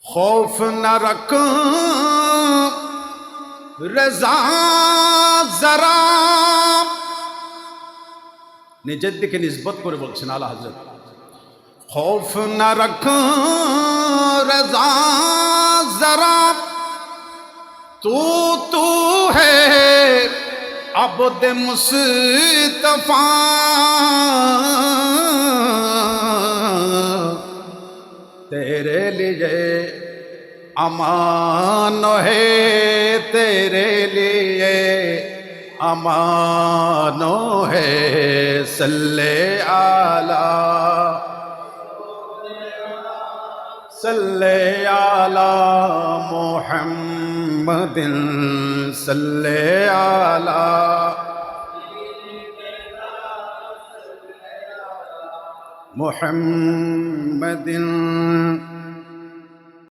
खौफ न रख रजा जरा নিজের দিকে নিসবত করে বলছেন আলা হযরত खौफ न रख रजा जरा तू है अब्द मुस्तफा तेरे लिए अमान है तेरे लिए अमानो है सल्ले आला सल्ले आला मुहम्मदिन सल्ले आला मुहम्मदिन